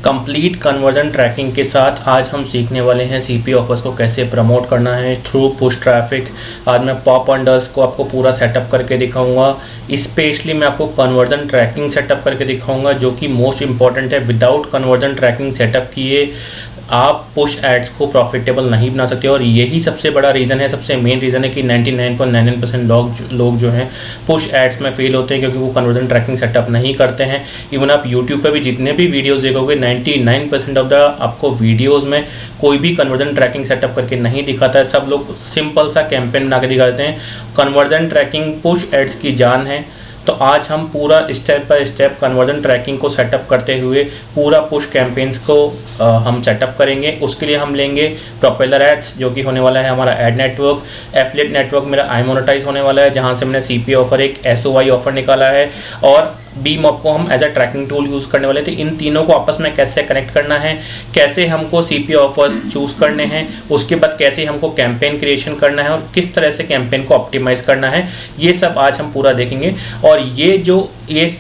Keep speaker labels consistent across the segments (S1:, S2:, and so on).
S1: Complete conversion trekking के साथ आज हम सीखने वाले हैं सीपी ऑफर्स को कैसे प्रमोट करना है थ्रू पुश ट्रैफिक। आज मैं पॉप अंडर्स को आपको पूरा सेटअप करके दिखाऊंगा। स्पेशली मैं आपको कन्वर्जन ट्रैकिंग सेटअप करके दिखाऊंगा जो कि मोस्ट इंपॉर्टेंट है। विदाउट कन्वर्जन ट्रैकिंग सेटअप किए आप पुश एड्स को प्रॉफिटेबल नहीं बना सकते और यही सबसे बड़ा रीज़न है, सबसे मेन रीज़न है कि 99.99% लोग जो हैं पुश एड्स में फेल होते हैं क्योंकि वो कन्वर्जन ट्रैकिंग सेटअप नहीं करते हैं। इवन आप यूट्यूब पे भी जितने भी वीडियोस देखोगे 99% ऑफ द आपको वीडियोस में कोई भी कन्वर्जन ट्रैकिंग सेटअप करके नहीं दिखाता है। सब लोग सिंपल सा कैंपेन बना के दिखाते हैं। कन्वर्जन ट्रैकिंग पुश एड्स की जान है। तो आज हम पूरा step by step conversion tracking को सेटअप करते हुए पूरा पुश कैंपेन्स को हम सेटअप करेंगे। उसके लिए हम लेंगे प्रोपेलर एड्स जो कि होने वाला है हमारा एड नेटवर्क। एफिलिएट नेटवर्क मेरा आई मोनेटाइज होने वाला है जहां से मैंने सीपी ऑफर एक एसओआई ऑफर निकाला है और बीमॉप को हम as a tracking tool use करने वाले थे। इन तीनों को आपस में कैसे कनेक्ट करना है, कैसे हमको सीपी ऑफर्स चूज़ करने हैं, उसके बाद कैसे हमको कैंपेन क्रिएशन करना है और किस तरह से कैंपेन को ऑप्टिमाइज़ करना है, ये सब आज हम पूरा देखेंगे। और ये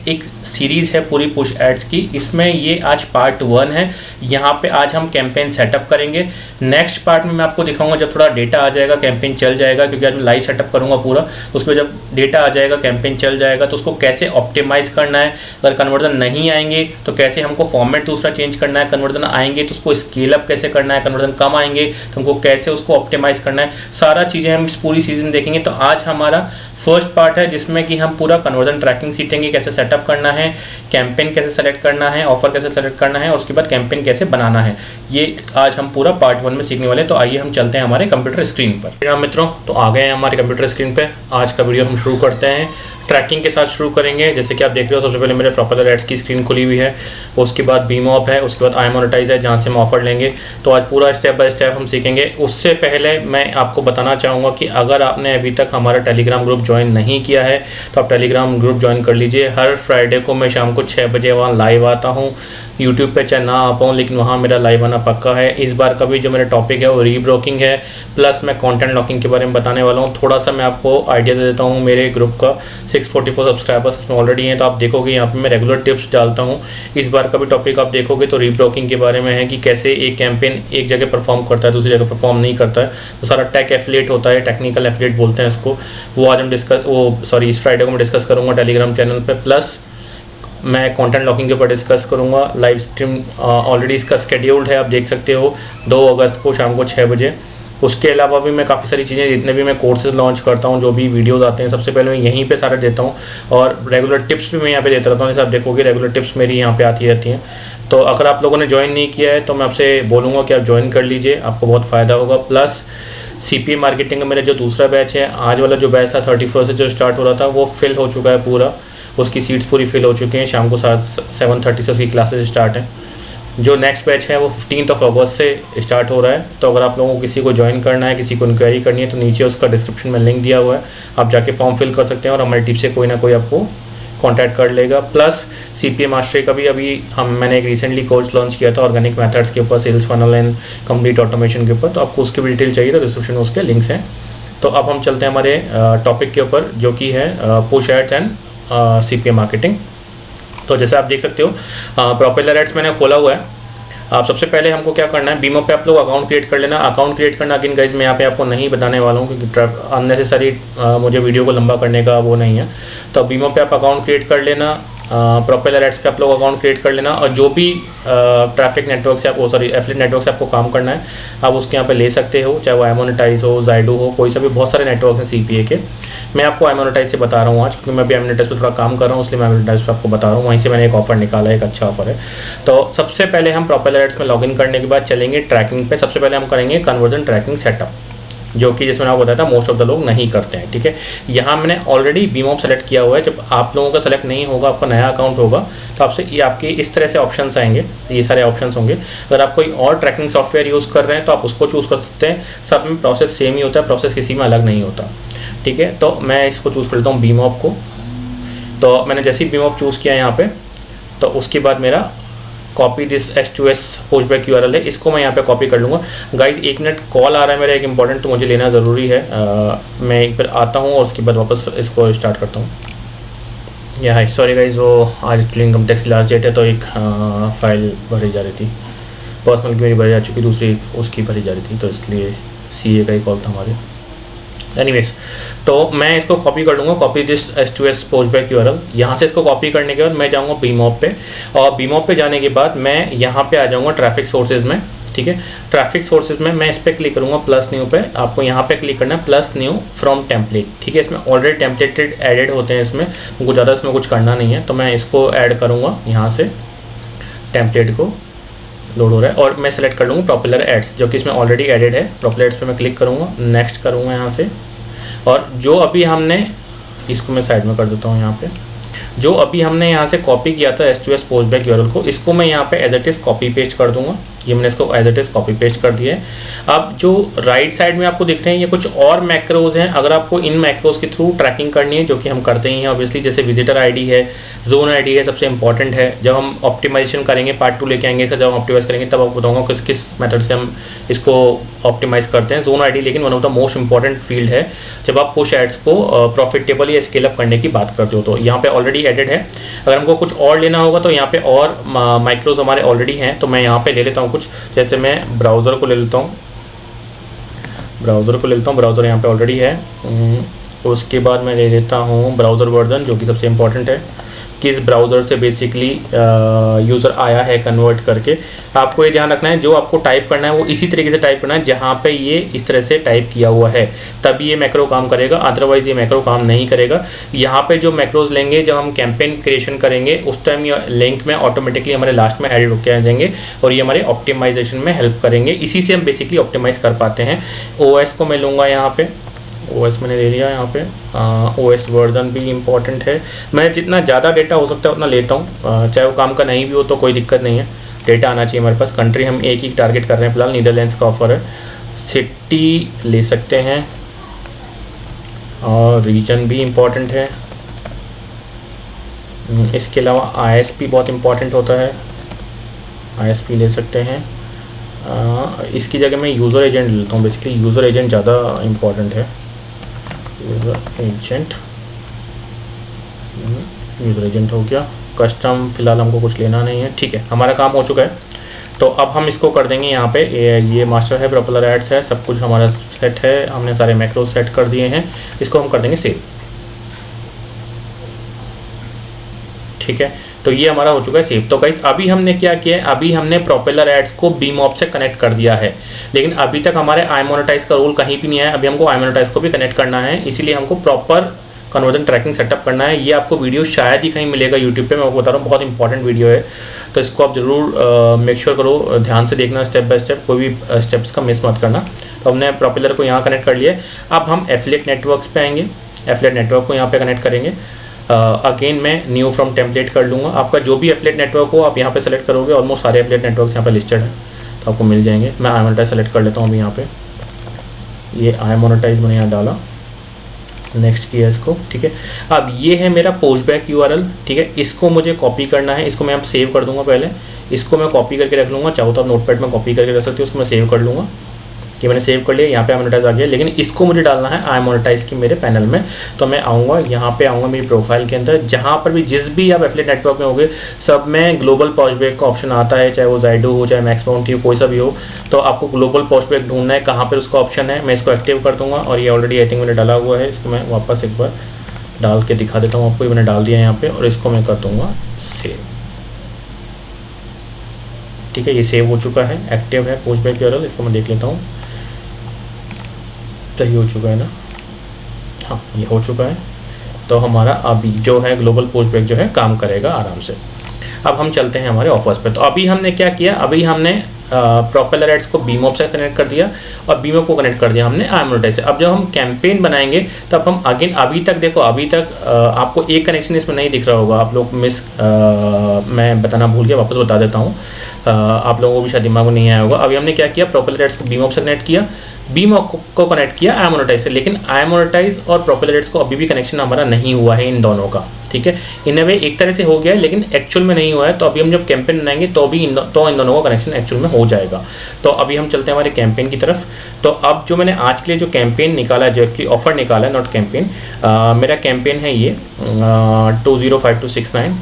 S1: एक सीरीज़ है पूरी पुश एड्स की, इसमें ये आज पार्ट 1 है। यहाँ पे आज हम कैंपेन सेटअप करेंगे। नेक्स्ट पार्ट में मैं आपको दिखाऊंगा जब थोड़ा डेटा आ जाएगा, कैंपेन चल जाएगा, क्योंकि आज मैं लाइव सेटअप करूँगा पूरा। उसमें जब डेटा आ जाएगा, कैंपेन चल जाएगा, तो उसको कैसे ऑप्टिमाइज़ करना है। अगर कन्वर्जन नहीं आएंगे तो कैसे हमको फॉर्मेट दूसरा चेंज करना है। कन्वर्जन आएंगे तो उसको स्केल अप कैसे करना है। कन्वर्जन कम आएंगे तो हमको कैसे उसको ऑप्टिमाइज़ करना है। सारा चीज़ें हम इस पूरी सीजन देखेंगे। तो आज हमारा फर्स्ट पार्ट है जिसमें कि हम पूरा कन्वर्जन ट्रैकिंग सीखेंगे, कैसे सेटअप करना है, कैंपेन कैसे सेलेक्ट करना है, ऑफर कैसे सेलेक्ट करना है और उसके बाद कैंपेन कैसे बनाना है। ये आज हम पूरा पार्ट 1 में सीखने वाले हैं। तो आइए हम चलते हैं हमारे कंप्यूटर स्क्रीन पर। मित्रों, तो आ गए हैं हमारे कंप्यूटर स्क्रीन पे। आज का वीडियो हम शुरू करते हैं। ट्रैकिंग के साथ शुरू करेंगे। जैसे कि आप देख रहे हो, सबसे पहले मेरे प्रोपेलर एड्स की स्क्रीन खुली हुई है, उसके बाद बीमॉप है, उसके बाद आई मोनेटाइज है जहाँ से हम ऑफर लेंगे। तो आज पूरा स्टेप बाय स्टेप हम सीखेंगे। उससे पहले मैं आपको बताना चाहूँगा कि अगर आपने अभी तक हमारा टेलीग्राम ग्रुप ज्वाइन नहीं किया है तो आप टेलीग्राम ग्रुप ज्वाइन कर लीजिए। हर फ्राइडे को मैं शाम को 6 बजे वहाँ लाइव आता हूँ। यूट्यूब पे चाहे ना आ पाऊँ लेकिन वहाँ मेरा लाइव आना पक्का है। इस बार का भी जो मेरा टॉपिक है वो रीब्रोकिंग है, प्लस मैं कंटेंट लॉकिंग के बारे में बताने वाला हूँ। थोड़ा सा मैं आपको आइडिया दे देता हूँ। मेरे ग्रुप का 644 सब्सक्राइबर्स इसमें ऑलरेडी हैं, तो आप देखोगे यहाँ पे मैं रेगुलर टिप्स डालता हूँ। इस बार का भी टॉपिक आप देखोगे तो रीब्रोकिंग के बारे में है कि कैसे एक कैंपेन एक जगह परफॉर्म करता है, दूसरी जगह परफॉर्म नहीं करता है। तो सारा टेक एफिलिएट होता है, टेक्निकल एफिलिएट बोलते हैं इसको। वो आज हम इस फ्राइडे को मैं डिस्कस करूँगा टेलीग्राम चैनल पर। प्लस मैं कंटेंट लॉकिंग के ऊपर डिस्कस करूँगा। लाइव स्ट्रीम ऑलरेडी इसका शेड्यूल्ड है, आप देख सकते हो 2 अगस्त को शाम को 6 बजे। उसके अलावा भी मैं काफ़ी सारी चीज़ें, जितने भी मैं कोर्सेज लॉन्च करता हूँ, जो भी वीडियोस आते हैं, सबसे पहले मैं यहीं पे सारा देता हूँ और रेगुलर टिप्स भी मैं यहाँ पे देता रहता हूँ। जैसे आप देखोगे रेगुलर टिप्स मेरी यहाँ पे आती रहती हैं। तो अगर आप लोगों ने ज्वाइन नहीं किया है तो मैं आपसे बोलूँगा कि आप ज्वाइन कर लीजिए, आपको बहुत फ़ायदा होगा। प्लस CPA मार्केटिंग का मेरा जो दूसरा बैच है, आज वाला जो बैच था 31 से जो स्टार्ट हो रहा था, वो फिल हो चुका है पूरा। उसकी सीट्स पूरी फिल हो चुकी हैं। शाम को 7:30 से उसकी क्लासेस स्टार्ट हैं। जो नेक्स्ट बैच है वो 15 अगस्त से स्टार्ट हो रहा है। तो अगर आप लोगों को किसी को ज्वाइन करना है, किसी को इंक्वायरी करनी है, तो नीचे उसका डिस्क्रिप्शन में लिंक दिया हुआ है, आप जाके फॉर्म फिल कर सकते हैं और हमारी टीम से कोई ना कोई आपको कांटेक्ट कर लेगा। प्लस CPA मास्टरी का भी अभी मैंने एक रिसेंटली कोर्स लॉन्च किया था ऑर्गेनिक मेथड्स के ऊपर, sales funnel and complete automation के ऊपर। तो आपको उसकी भी डिटेल चाहिए तो डिस्क्रिप्शन में उसके लिंक्स हैं। तो अब हम चलते हैं हमारे टॉपिक के ऊपर जो कि है push ads and CPA marketing. तो जैसे आप देख सकते हो प्रोपेलर एड्स मैंने खोला हुआ है। आप सबसे पहले हमको क्या करना है, बीमो पे आप लोग अकाउंट क्रिएट कर लेना। अकाउंट क्रिएट करना अगेन गाइज मैं यहाँ पे आपको नहीं बताने वाला हूँ क्योंकि अननेसेसरी मुझे वीडियो को लंबा करने का वो नहीं है। तो बीमो पे आप अकाउंट क्रिएट कर लेना। प्रोपेलर एड्स पे आप लोग अकाउंट क्रिएट कर लेना और जो भी ट्रैफिक नेटवर्क से एफिलिएट नेटवर्क से आपको काम करना है आप उसके यहाँ पे ले सकते हो, चाहे वो आई मोनेटाइज हो, जाइडो हो, कोई सा भी, बहुत सारे नेटवर्क हैं CPA के। मैं आपको आई मोनेटाइज से बता रहा हूँ आज क्योंकि मैं भी आई मोनेटाइज पे थोड़ा काम कर रहा हूँ, इसलिए मैं आई मोनेटाइज पे आपको बता रहा हूँ। वहीं से मैंने एक ऑफर निकाला है, एक अच्छा ऑफर है। तो सबसे पहले हम प्रोपेलर एड्स में लॉगिन करने के बाद चलेंगे ट्रैकिंग पे। सबसे पहले हम करेंगे कन्वर्जन ट्रैकिंग सेटअप, जो कि जिसमें आपको बताया था मोस्ट ऑफ द लोग नहीं करते हैं। ठीक है, यहाँ मैंने ऑलरेडी बीमॉप सेलेक्ट किया हुआ है। जब आप लोगों का सेलेक्ट नहीं होगा, आपका नया अकाउंट होगा, तो आपसे ये आपके इस तरह से ऑप्शंस आएंगे, ये सारे ऑप्शंस होंगे। अगर आप कोई और ट्रैकिंग सॉफ्टवेयर यूज़ कर रहे हैं तो आप उसको चूज़ कर सकते हैं। सब में प्रोसेस सेम ही होता है, प्रोसेस किसी में अलग नहीं होता। ठीक है, तो मैं इसको चूज़ कर लेता हूँ बीमॉप को। तो मैंने जैसे ही बीमॉप चूज़ किया यहाँ पे, तो उसके बाद मेरा copy this S2S pushback URL है, इसको मैं यहाँ पे कॉपी कर लूँगा। गाइज 1 मिनट कॉल आ रहा है मेरा एक इंपॉर्टेंट, तो मुझे लेना ज़रूरी है। मैं एक बार आता हूँ और उसके बाद वापस इसको स्टार्ट करता हूँ। या हाय सॉरी गाइज, वो आज इनकम टैक्स की लास्ट डेट है तो एक फाइल भरी जा रही थी, पर्सनल की मेरी भरी जा चुकी, दूसरी उसकी भरी जा रही थी, तो इसलिए सीए का ही कॉल था हमारे। एनीवेज, तो मैं इसको कॉपी कर लूँगा, copy this S2S postback URL. यहाँ से इसको कॉपी करने के बाद मैं जाऊँगा बीमॉप पे, और बीमॉप पे जाने के बाद मैं यहाँ पे आ जाऊँगा ट्रैफिक सोर्सेज में। ठीक है, ट्रैफिक सोर्सेज में मैं इस पर क्लिक करूँगा प्लस न्यू पे, आपको यहाँ पे क्लिक करना है प्लस न्यू फ्रॉम टेम्पलेट। ठीक है, इसमें ऑलरेडी टेम्पलेटेड एडेड होते हैं, इसमें मुझे ज़्यादा इसमें कुछ करना नहीं है, तो मैं इसको ऐड करूँगा। यहाँ से टेम्पलेट को लोड हो रहा है और मैं सेलेक्ट कर लूँगा प्रॉपेलर एड्स, जो कि इसमें ऑलरेडी एडेड है। प्रॉपेलर एड्स पे मैं क्लिक करूँगा, नेक्स्ट करूँगा यहाँ से, और जो अभी हमने इसको मैं साइड में कर देता हूँ। यहाँ पे जो अभी हमने यहाँ से कॉपी किया था S2S पोस्टबैक यूआरएल को, इसको मैं यहाँ पे as it is copy paste कर दूंगा। ये मैंने इसको as it is copy paste कर दिया है। अब जो राइट साइड में आपको दिख रहे हैं ये कुछ और मैक्रोज हैं। अगर आपको इन मैक्रोज के थ्रू ट्रैकिंग करनी है, जो कि हम करते ही हैं ऑब्वियसली, जैसे विजिटर आईडी है, जोन आईडी है, सबसे इंपॉर्टेंट है। जब हम ऑप्टिमाइजेशन करेंगे, पार्ट 2 लेके आएंगे इसका, जब हम ऑप्टिमाइज करेंगे तब आपको बताऊंगा किस किस मेथड से हम इसको ऑप्टिमाइज करते हैं। जोन आईडी लेकिन one of the most important field है जब आप पुश एड्स को प्रॉफिटेबल या स्केल अप करने की बात करते हो। तो यहाँ पे ऑलरेडी एडेड है। अगर हमको कुछ और लेना होगा तो यहाँ पे और माइक्रोज हमारे ऑलरेडी हैं, तो मैं यहाँ पे ले लेता हूँ कुछ। जैसे मैं ब्राउज़र को ले लेता हूँ, ब्राउज़र यहाँ पे ऑलरेडी है। उसके बाद मैं ले लेता हूँ ब्राउज़र वर्जन, जो कि सबसे इंपॉर्टेंट है, किस ब्राउज़र से बेसिकली यूज़र आया है कन्वर्ट करके। आपको ये ध्यान रखना है, जो आपको टाइप करना है वो इसी तरीके से टाइप करना है जहाँ पे ये इस तरह से टाइप किया हुआ है, तभी ये मैक्रो काम करेगा, अदरवाइज़ ये मैक्रो काम नहीं करेगा। यहाँ पे जो मैक्रोज लेंगे जब हम कैंपेन क्रिएशन करेंगे उस टाइम ये लिंक में ऑटोमेटिकली हमारे लास्ट में एड होकर आ जाएंगे और ये हमारे ऑप्टिमाइजेशन में हेल्प करेंगे। इसी से हम बेसिकली ऑप्टिमाइज़ कर पाते हैं। OS को मैं लूँगा यहाँ पे, OS मैंने ले लिया यहाँ पे। OS वर्जन भी इम्पॉर्टेंट है। मैं जितना ज़्यादा डेटा हो सकता है उतना लेता हूँ, चाहे वो काम का नहीं भी हो तो कोई दिक्कत नहीं है, डेटा आना चाहिए हमारे पास। कंट्री हम एक ही टारगेट कर रहे हैं फिलहाल, नीदरलैंड्स का ऑफर है। सिटी ले सकते हैं, और रीजन भी इम्पॉर्टेंट है। इसके अलावा ISP बहुत इम्पॉर्टेंट होता है, ISP ले सकते हैं। इसकी जगह मैं यूज़र एजेंट लेता हूँ, बेसिकली यूज़र एजेंट ज़्यादा इम्पॉर्टेंट है। यूज़र एजेंट हो गया। कस्टम फिलहाल हमको कुछ लेना नहीं है, ठीक है, हमारा काम हो चुका है। तो अब हम इसको कर देंगे यहाँ पे, ये मास्टर है, प्रॉपेलर एड्स है, सब कुछ हमारा सेट है, हमने सारे मैक्रो सेट कर दिए हैं। इसको हम कर देंगे सेव। ठीक है, तो ये हमारा हो चुका है सेव। तो गाइस अभी हमने क्या किया है, अभी हमने प्रॉपेलर एड्स को बीमॉप से कनेक्ट कर दिया है, लेकिन अभी तक हमारे आई मोनेटाइज का रोल कहीं भी नहीं आया। अभी हमको आई मोनेटाइज को भी कनेक्ट करना है, इसीलिए हमको प्रॉपर कन्वर्जन ट्रैकिंग सेटअप करना है। ये आपको वीडियो शायद ही कहीं मिलेगा यूट्यूब पे, मैं आपको बता रहा हूँ, बहुत इंपॉर्टेंट वीडियो है, तो इसको आप ज़रूर मेक श्योर करो, ध्यान से देखना स्टेप बाय स्टेप, कोई भी स्टेप्स का मिस मत करना। तो हमने प्रॉपेलर को यहाँ कनेक्ट कर लिया। अब हम एफिलिएट नेटवर्क्स पे आएंगे, एफिलिएट नेटवर्क को यहाँ पे कनेक्ट करेंगे। अगेन मैं न्यू फ्रॉम टेम्पलेट कर लूँगा। आपका जो भी एफिलिएट नेटवर्क हो आप यहाँ पे सेलेक्ट करोगे, ऑलमोस्ट सारे एफिलिएट नेटवर्क्स यहाँ पे लिस्टेड है, तो आपको मिल जाएंगे। मैं आई मोनेटाइज सेलेक्ट कर लेता हूँ अभी यहाँ पे, ये आई मोनेटाइज मैंने यहाँ डाला, नेक्स्ट किया इसको। ठीक है, अब ये है मेरा पोस्टबैक URL। ठीक है, इसको मुझे कॉपी करना है, इसको मैं अब सेव कर दूंगा। पहले इसको मैं कॉपी करके रख लूँगा, चाहो तो आप नोटपैड में कॉपी करके रख सकते हो, उसको मैं सेव कर लूँगा कि मैंने सेव कर लिया। यहाँ पे आई मोनेटाइज आ गया, लेकिन इसको मुझे डालना है आई मोनेटाइज की मेरे पैनल में। तो मैं आऊँगा यहाँ पे, आऊँगा मेरी प्रोफाइल के अंदर, जहाँ पर भी जिस भी आप एफिलिएट नेटवर्क में होगे सब में ग्लोबल पोस्टबैक का ऑप्शन आता है, चाहे वो ज़ाइडो हो, चाहे मैक्सबाउंटी हो, कोई सा भी हो। तो आपको ग्लोबल पोस्टबैक ढूंढना है, कहाँ पर उसका ऑप्शन है। मैं इसको एक्टिव कर दूँगा, और ये ऑलरेडी आई थिंक मैंने डाला हुआ है। इसको मैं वापस एक बार डाल के दिखा देता हूँ आपको, ये मैंने डाल दिया है यहाँ पे, और इसको मैं कर दूँगा सेव। ठीक है, ये सेव हो चुका है, एक्टिव है पोस्टबैक URL। इसको मैं देख लेता हूँ, सही हो चुका है ना? हाँ, ये हो चुका है। तो हमारा अभी जो है ग्लोबल पोस्टबैक जो है काम करेगा आराम से। अब हम चलते हैं हमारे ऑफर्स पे। तो अभी हमने क्या किया, अभी हमने प्रॉपेलर एड्स को बीमॉप से कनेक्ट कर दिया, और बीमॉप को कनेक्ट कर दिया हमने आई मोनेटाइज से। अब जब हम कैंपेन बनाएंगे तब हम अगेन, अभी तक देखो, अभी तक आपको एक कनेक्शन इसमें नहीं दिख रहा होगा, आप लोग मैं बताना भूल गया, वापस बता देता हूँ, आप लोगों को भी शायद दिमाग में नहीं आया होगा। अभी हमने क्या किया, प्रॉपेलर एड्स को बीमॉप से कनेक्ट किया, बीमॉप को कनेक्ट किया आई मोनेटाइज से, लेकिन आई मोनेटाइज और प्रॉपेलर एड्स को अभी भी कनेक्शन हमारा नहीं हुआ है इन दोनों का। ठीक ठीक है। इन वे एक तरह से हो गया है, लेकिन एक्चुअल में नहीं हुआ है। तो अभी हम जब कैंपेन बनाएंगे तो भी इन दोनों का कनेक्शन एक्चुअल में हो जाएगा। तो अभी हम चलते हैं हमारे कैंपेन की तरफ। तो अब जो मैंने आज के लिए जो कैंपेन निकाला है, जो एक्चुअली ऑफर निकाला है, नॉट कैंपेन, मेरा कैंपेन है ये 205269।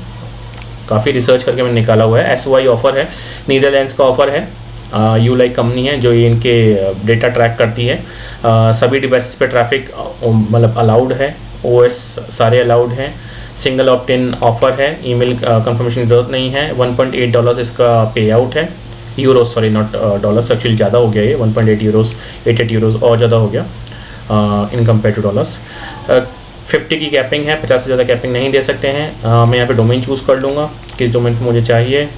S1: काफ़ी रिसर्च करके मैंने निकाला हुआ है। SY ऑफ़र है, नीदरलैंड्स का ऑफ़र है। यूलाइक कंपनी है जो ये इनके डेटा ट्रैक करती है। सभी डिवाइसेस पे ट्रैफिक मतलब अलाउड है, OS सारे अलाउड हैं। सिंगल ऑप्ट-इन ऑफ़र है, ईमेल कंफर्मेशन की ज़रूरत नहीं है। $1.8 इसका पे आउट है, Euros, sorry not dollars, actually ज़्यादा हो गया ये, 1.8 यूरोस, 88 यूरोस और ज़्यादा हो गया इन कम्पेयर टू डॉलर्स। 50 की कैपिंग है, 50 से ज़्यादा कैपिंग नहीं दे सकते हैं। मैं यहाँ पे डोमेन चूज़ कर लूँगा, किस डोमेन पे मुझे चाहिए।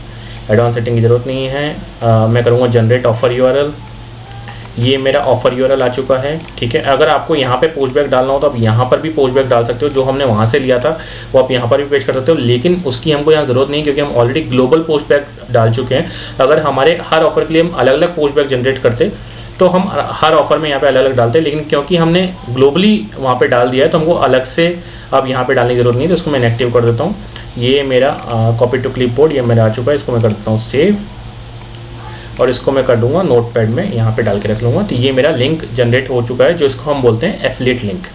S1: एडवांस सेटिंग की ज़रूरत नहीं है। मैं करूँगा जनरेट ऑफ़र URL। ये मेरा ऑफ़र URL आ चुका है, ठीक है। अगर आपको यहाँ पे पोस्टबैक डालना हो तो आप यहाँ पर भी पोस्टबैक डाल सकते हो, जो हमने वहाँ से लिया था वो आप यहाँ पर भी पेश कर सकते हो, लेकिन उसकी हमको यहाँ ज़रूरत नहीं, क्योंकि हम ऑलरेडी ग्लोबल पोस्टबैक डाल चुके हैं। अगर हमारे हर ऑफ़र के लिए हम अलग अलग पोस्टबैक जनरेट करते तो हम हर ऑफ़र में यहाँ पे अलग अलग डालते हैं, लेकिन क्योंकि हमने ग्लोबली वहाँ पे डाल दिया है तो हमको अलग से अब यहाँ पे डालने की ज़रूरत नहीं है। तो इसको मैं इनएक्टिव कर देता हूँ। ये मेरा कॉपी टू क्लिपबोर्ड ये मेरा आ चुका है। इसको मैं कर देता हूँ सेव, और इसको मैं कर दूँगा नोटपैड में, यहाँ पे डाल के रख लूँगा। तो ये मेरा लिंक जनरेट हो चुका है, जो इसको हम बोलते हैं एफिलिएट लिंक,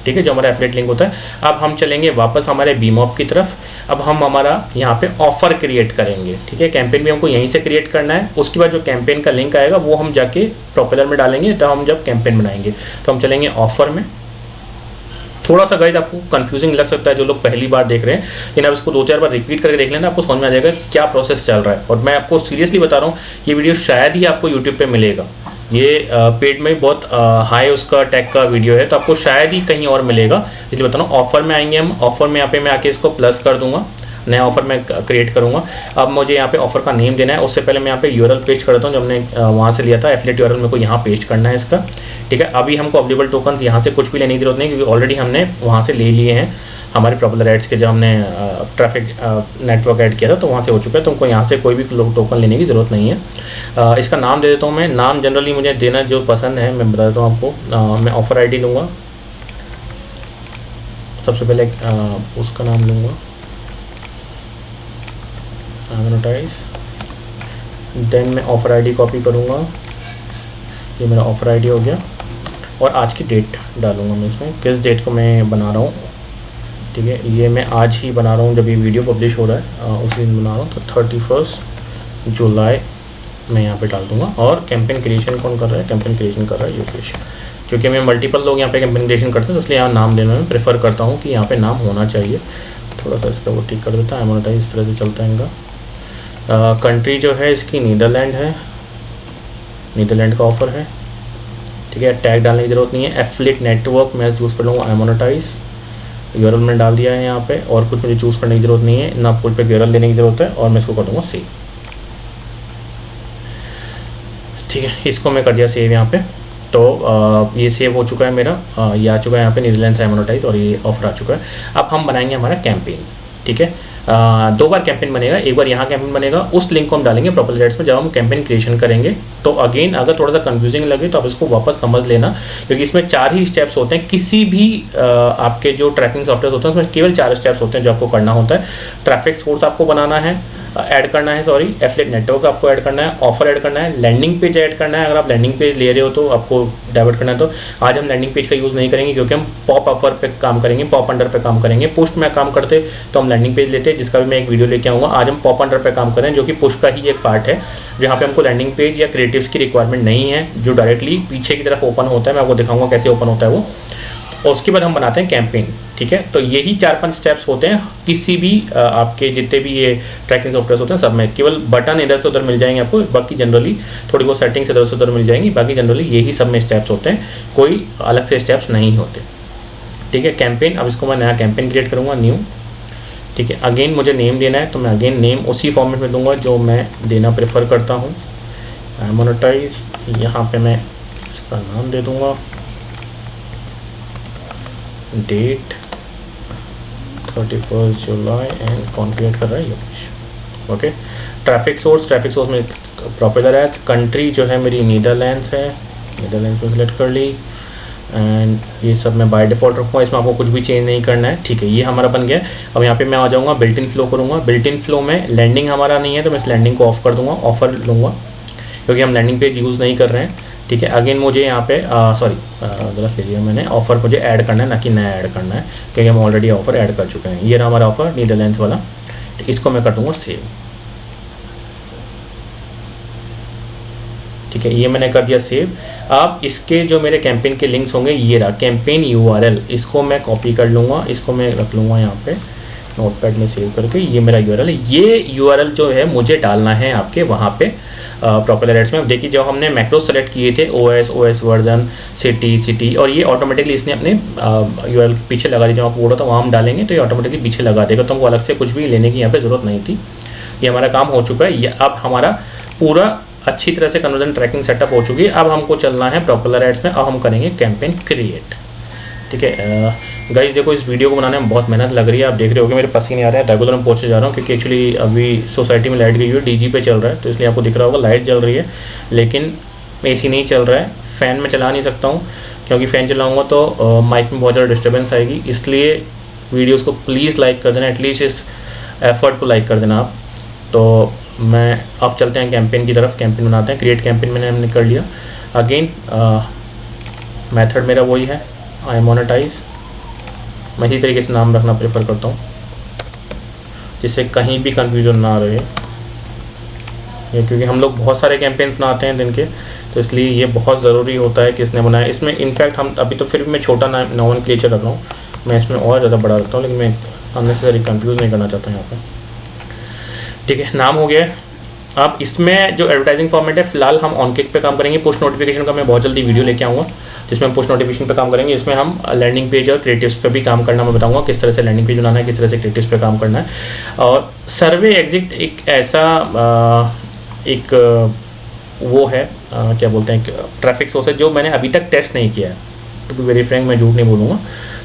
S1: ठीक है, जो हमारा एफिलिएट लिंक होता है। अब हम चलेंगे वापस हमारे बीमॉप की तरफ। अब हम हमारा यहाँ पे ऑफ़र क्रिएट करेंगे, ठीक है। कैंपेन भी हमको यहीं से क्रिएट करना है। उसके बाद जो कैंपेन का लिंक आएगा वो हम जाके प्रोपेलर में डालेंगे, तो हम जब कैंपेन बनाएंगे तो हम चलेंगे ऑफ़र में। थोड़ा सा गाइज आपको कंफ्यूजिंग लग सकता है जो लोग पहली बार देख रहे हैं, लेकिन आप इसको 2-4 बार रिपीट करके देख लेना, आपको समझ में आ जाएगा क्या प्रोसेस चल रहा है। और मैं आपको सीरियसली बता रहा हूँ, ये वीडियो शायद ही आपको यूट्यूब पे मिलेगा। ये पेड में बहुत हाई उसका टैग का वीडियो है, तो आपको शायद ही कहीं और मिलेगा, इसलिए बता रहा हूँ। ऑफ़र में आएंगे हम, ऑफ़र में यहाँ पे मैं आके इसको प्लस कर दूँगा, नया ऑफ़र मैं क्रिएट करूँगा। अब मुझे यहाँ पे ऑफ़र का नेम देना है, उससे पहले मैं यहाँ पे URL पेस्ट करता हूँ जो हमने वहाँ से लिया था। एफिलिएट URL मेरे को यहाँ पेस्ट करना है इसका, ठीक है। अभी हमको अवेलेबल टोकन्स यहाँ से कुछ भी लेने की ज़रूरत नहीं, क्योंकि ऑलरेडी हमने वहाँ से ले लिए हैं हमारे प्रॉपुलर एड्स के, जब हमने ट्रैफिक नेटवर्क ऐड किया था तो वहाँ से हो चुका है। तो हमको यहाँ से कोई भी टोकन लेने की ज़रूरत नहीं है। इसका नाम दे देता हूँ मैं। नाम जनरली मुझे देना जो पसंद है मैं बता देता हूँ आपको। मैं ऑफ़र ID लूँगा, सबसे पहले उसका नाम लूँगा एडवर्टाइज, देन मैं ऑफ़र ID कॉपी करूँगा, ये मेरा ऑफ़र ID हो गया, और आज की डेट डालूँगा मैं इसमें, किस डेट को मैं बना रहा हूँ, ठीक है। ये मैं आज ही बना रहा हूँ, जब ये वीडियो पब्लिश हो रहा है उसी दिन बना रहा हूँ। तो 31 जुलाई मैं यहाँ पे डाल दूँगा। और कैंपेन क्रिएशन कौन कर रहा है? कैंपेन क्रिएशन कर रहा है योगेश, क्योंकि मैं मल्टीपल लोग यहाँ पे कैंपेन क्रिएशन करते हैं, तो इसलिए यहाँ नाम देने में प्रेफर करता हूँ कि यहाँ पे नाम होना चाहिए। थोड़ा सा इसका वो ठीक कर देता है, एमोनेटाइज इस तरह से चलता है इनका। कंट्री जो है इसकी नीदरलैंड है, नीदरलैंड का ऑफ़र है, ठीक है। टैग डालने की ज़रूरत नहीं है। एफिलिएट नेटवर्क मैं चूज़ कर लूँगा, एमोनेटाइज URL में डाल दिया है यहाँ पे, और कुछ मुझे चूज़ करने की ज़रूरत नहीं है, ना कुछ पे URL देने की ज़रूरत है, और मैं इसको कर दूँगा सेव, ठीक है। इसको मैं कर दिया सेव यहाँ पे। तो ये सेव हो चुका है मेरा, ये आ चुका है यहाँ पे नीदरलैंड एमोनेटाइज, और ये ऑफर आ चुका है। अब हम बनाएंगे हमारा कैंपेन, ठीक है। 2 बार कैंपेन बनेगा, एक बार यहाँ कैंपेन बनेगा, उस लिंक को हम डालेंगे प्रोपेलर एड्स में जब हम कैंपेन क्रिएशन करेंगे। तो अगेन अगर थोड़ा सा कंफ्यूजिंग लगे तो आप इसको वापस समझ लेना, क्योंकि इसमें 4 ही स्टेप्स होते हैं। किसी भी आपके जो ट्रैकिंग सॉफ्टवेयर होते हैं उसमें केवल 4 स्टेप्स होते हैं जो आपको करना होता है। ट्रैफिक सोर्स आपको बनाना है, ऐड करना है, सॉरी एफिलिएट नेटवर्क आपको ऐड करना है, ऑफर ऐड करना है, लैंडिंग पेज ऐड करना है। अगर आप लैंडिंग पेज ले रहे हो तो आपको डाइवर्ट करना है। तो आज हम लैंडिंग पेज का यूज़ नहीं करेंगे, क्योंकि हम पॉप ऑफर पे काम करेंगे, पॉप अंडर पे काम करेंगे। पुश में काम करते तो हम लैंडिंग पेज लेते हैं, जिसका भी मैं एक वीडियो लेके आऊँगा। आज हम पॉप अंडर पे काम करें, जो कि पुश का ही एक पार्ट है, जहाँ पे हमको लैंडिंग पेज या क्रिएटिव्स की रिक्वायरमेंट नहीं है, जो डायरेक्टली पीछे की तरफ ओपन होता है। मैं आपको दिखाऊंगा कैसे ओपन होता है वो, और उसके बाद हम बनाते हैं कैंपेन, ठीक है। तो यही 4-5 स्टेप्स होते हैं किसी भी आपके जितने भी ये ट्रैकिंग सॉफ्टवेयर होते हैं सब में। केवल बटन इधर से उधर मिल जाएंगे आपको, बाकी जनरली थोड़ी बहुत सेटिंग्स इधर से उधर मिल जाएंगी, बाकी जनरली यही सब में स्टेप्स होते हैं, कोई अलग से स्टेप्स नहीं होते, ठीक है। कैंपेन, अब इसको मैं नया कैंपेन क्रिएट करूँगा, न्यू, ठीक है। अगेन मुझे नेम देना है, तो मैं अगेन नेम उसी फॉर्मेट में दूंगा जो मैं देना प्रेफर करता हूँ। मोनेटाइज, यहाँ पे मैं इसका नाम दे दूँगा, डेट 31 जुलाई, एंड कॉन्क्रिएट कर रहा है योगेश, ओके। ट्रैफिक सोर्स में प्रॉपेलर एड्स। कंट्री जो है मेरी नीदरलैंड्स है, नीदरलैंड्स में सेलेक्ट कर ली। एंड ये सब मैं बाय डिफ़ॉल्ट रखूँगा, इसमें आपको कुछ भी चेंज नहीं करना है। ठीक है, ये हमारा बन गया। अब यहाँ पे मैं आ जाऊँगा, बिल्ट इन फ्लो करूँगा। बिल्ट इन फ्लो में लैंडिंग हमारा नहीं है तो मैं इस लैंडिंग को ऑफ कर दूँगा, ऑफर लूँगा, क्योंकि हम लैंडिंग पेज यूज़ नहीं कर रहे हैं। ठीक है, अगेन मुझे यहाँ पे सॉरी गलत ले लिया मैंने, ऑफ़र मुझे ऐड करना है ना कि नया ऐड करना है, क्योंकि हम ऑलरेडी ऑफ़र ऐड कर चुके हैं। ये रहा हमारा ऑफ़र नीदरलैंड्स वाला। इसको मैं कर दूँगा सेव। ठीक है, ये मैंने कर दिया सेव। अब इसके जो मेरे कैंपेन के लिंक्स होंगे, ये रहा कैंपेन यूआरएल, इसको मैं कॉपी कर लूँगा, इसको मैं रख लूँगा यहाँ पे नोटपैड में सेव करके। ये मेरा यूआरएल है। ये यूआरएल जो है मुझे डालना है आपके वहाँ पे प्रॉपर एड्स में। अब देखिए, जब हमने मैक्रो सेलेक्ट किए थे ओएस वर्जन सिटी और ये ऑटोमेटिकली इसने अपने यूआरएल पीछे लगा दी। जब आपको बोला था वहाँ हम डालेंगे तो ये ऑटोमेटिकली पीछे लगा देगा, तो हमको अलग से कुछ भी लेने की यहाँ पे ज़रूरत नहीं थी। ये हमारा काम हो चुका है। ये अब हमारा पूरा अच्छी तरह से कन्वर्जन ट्रैकिंग सेटअप हो चुकी है। अब हमको चलना है प्रॉपलर एड्स में। अब हम करेंगे कैंपेन क्रिएट। ठीक है गाइस, देखो इस वीडियो को बनाने में बहुत मेहनत लग रही है। आप देख रहे होगे मेरे पसीने आ रहे हैं, रेगुलर में पहुँचे जा रहा हूँ, क्योंकि एक्चुअली अभी सोसाइटी में लाइट गई हुई है, डीजी पे चल रहा है, तो इसलिए आपको दिख रहा होगा लाइट जल रही है, लेकिन एसी नहीं चल रहा है। फ़ैन में चला नहीं सकता हूँ, क्योंकि फ़ैन चलाऊँगा तो माइक में बहुत ज़्यादा डिस्टर्बेंस आएगी। इसलिए वीडियोज़ को प्लीज़ लाइक कर देना, एटलीस्ट इस एफर्ट को लाइक कर देना आप। तो मैं अब चलते हैं कैंपेन की तरफ। कैंपेन बनाते हैं। क्रिएट कैंपेन मैंने हमने कर लिया। अगेन मेथड मेरा वही है, आई मोनेटाइज। मैं इसी तरीके से नाम रखना प्रेफर करता हूँ, जिससे कहीं भी कंफ्यूजन ना रहे। ये क्योंकि हम लोग बहुत सारे कैंपेन बनाते हैं दिन के, तो इसलिए ये बहुत ज़रूरी होता है किसने बनाया। इसमें इनफैक्ट हम अभी तो फिर भी मैं छोटा नोमेनक्लेचर रख रहा हूँ, मैं इसमें और ज़्यादा बड़ा रखता हूँ, लेकिन मैं अननेसेसरी कंफ्यूज नहीं करना चाहता यहाँ पर। ठीक है, नाम हो गया। अब इसमें जो एडवर्टाइजिंग फॉर्मेट है, फिलहाल हम ऑन क्लिक पे काम करेंगे। पुश नोटिफिकेशन का मैं बहुत जल्दी वीडियो लेके आऊँगा, जिसमें हम पुश नोटिफिकेशन पे काम करेंगे। इसमें हम लैंडिंग पेज और क्रिएटिव्स पे भी काम करना मैं बताऊँगा, किस तरह से लैंडिंग पेज बनाना है, किस तरह से क्रिएटिव्स पे काम करना है। और सर्वे एग्जिट एक ऐसा वो है क्या बोलते हैं, ट्रैफिक सोर्स है जो मैंने अभी तक टेस्ट नहीं किया है। टू बी वेरी फ्रैंक, मैं झूठ नहीं बोलूँगा,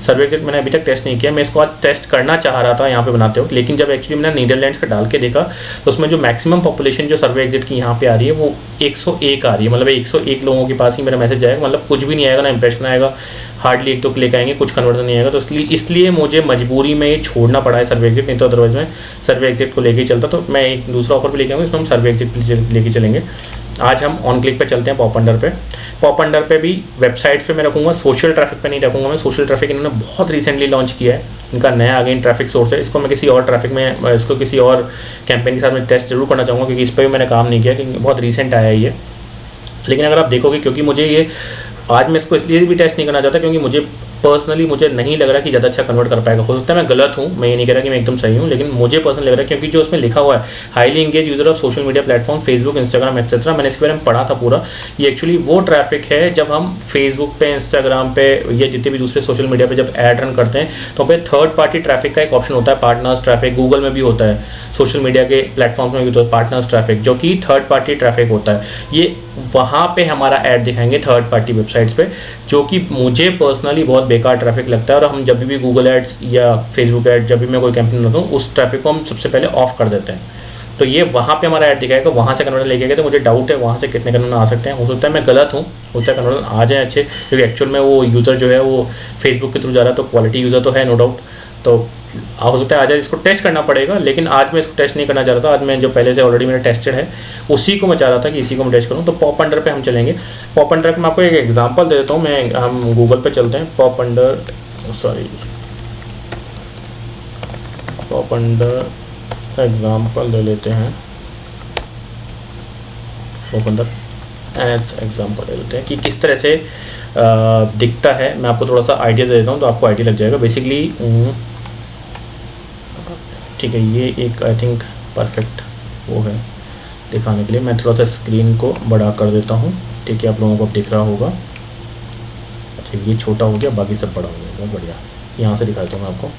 S1: सर्वे एग्जिट मैंने अभी तक टेस्ट नहीं किया। मैं इसको आज टेस्ट करना चाह रहा था यहाँ पे बनाते वक्त, लेकिन जब एक्चुअली मैंने नीदरलैंड्स का डाल के देखा तो उसमें जो मैक्सिमम पॉपुलेशन जो सर्वे एग्जिट की यहाँ पे आ रही है वो 101 आ रही है। मतलब 101 लोगों के पास ही मेरा मैसेज आएगा, मतलब कुछ भी नहीं आएगा, ना इंप्रेशन आएगा, हार्डली 1-2 क्लिक आएंगे, कुछ कन्वर्जन नहीं आएगा। तो इसलिए मुझे मजबूरी में ये छोड़ना पड़ा है सर्वे एग्जिट, नहीं तो अदरवाइज मैं सर्वे एग्जिट को लेके ही चलता। तो मैं एक दूसरा ऑफर भी लेके आऊँगा, इसमें हम सर्वे एग्जिट लेके चलेंगे। आज हम ऑन क्लिक पे चलते हैं, पॉप अंडर पे। पॉप अंडर पे भी वेबसाइट्स पे मैं रखूँगा, सोशल ट्रैफिक पे नहीं रखूँगा मैं। सोशल ट्रैफिक इन्होंने बहुत रिसेंटली लॉन्च किया है, इनका नया अगेन ट्रैफिक सोर्स है। इसको मैं किसी और ट्रैफिक में, इसको किसी और कैंपेन के साथ मैं टेस्ट जरूर करना चाहूँगा, क्योंकि इस पर भी मैंने काम नहीं किया, क्योंकि बहुत रिसेंट आया है ये। लेकिन अगर आप देखोगे, क्योंकि मुझे ये आज मैं इसको इसलिए भी टेस्ट नहीं करना चाहता, क्योंकि मुझे पर्सनली मुझे नहीं लग रहा कि ज़्यादा अच्छा कन्वर्ट कर पाएगा। हो सकता है मैं गलत हूँ, मैं ये नहीं कह रहा कि मैं एकदम सही हूँ, लेकिन मुझे पर्सनली लग रहा है, क्योंकि जो उसमें लिखा हुआ है highly engage user of social media platform Facebook, Instagram etcetera, मैंने इसके बारे में पढ़ा था पूरा। ये एक्चुअली वो ट्रैफिक है जब हम फेसबुक पे, इंस्टाग्राम पे या जितने भी दूसरे सोशल मीडिया पे जब ऐड रन करते हैं, तो पे थर्ड पार्टी ट्रैफिक का एक ऑप्शन होता है, पार्टनर्स ट्रैफिक। गूगल में भी होता है, सोशल मीडिया के प्लेटफॉर्म में भी होता है पार्टनर्स ट्रैफिक, जो कि थर्ड पार्टी ट्रैफिक होता है। ये वहाँ पे हमारा ऐड दिखाएंगे थर्ड पार्टी वेबसाइट्स पे, जो कि मुझे पर्सनली बहुत बेकार ट्रैफिक लगता है। और हम जब भी गूगल एड्स या फेसबुक एड, जब भी मैं कोई कैंपेन बनाता हूँ, उस ट्रैफिक को हम सबसे पहले ऑफ कर देते हैं। तो ये वहाँ पे हमारा ऐड दिखाएगा, वहाँ से कन्वर्जन लेके गए। तो मुझे डाउट है वहाँ से कितने कन्वर्जन आ सकते हैं। हो सकता है मैं गलत हूँ, हो सकता है कन्वर्जन आ जाए अच्छे, क्योंकि एक्चुअल में वो यूज़र जो है वो फेसबुक के थ्रू जा रहा है, तो क्वालिटी यूज़र तो है नो डाउट। तो हो सकता है आ जाए, इसको टेस्ट करना पड़ेगा। लेकिन आज मैं इसको टेस्ट नहीं करना चाह रहा था, आज मैं जो पहले से ऑलरेडी मैंने टेस्टेड है उसी को मैं चाह रहा था कि इसी को मैं टेस्ट करूँ। तो पॉप अंडर पे हम चलेंगे। पॉप अंडर का मैं आपको एक एग्जांपल दे देता हूँ। हम गूगल पे चलते हैं, पॉप अंडर एग्जांपल ले लेते हैं, पॉप अंडर एड्स एग्जांपल ले लेते हैं कि किस तरह से दिखता है। मैं आपको थोड़ा सा आइडिया दे देता हूँ, तो आपको आइडिया लग जाएगा बेसिकली। ठीक है, ये एक आई थिंक परफेक्ट वो है दिखाने के लिए। मैं थोड़ा सा स्क्रीन को बड़ा कर देता हूँ, ठीक है, आप लोगों को दिख रहा होगा। अच्छा, ये छोटा हो गया, बाकी सब बड़ा हो गया, बहुत बढ़िया। यहाँ से दिखाता हूँ मैं आपको।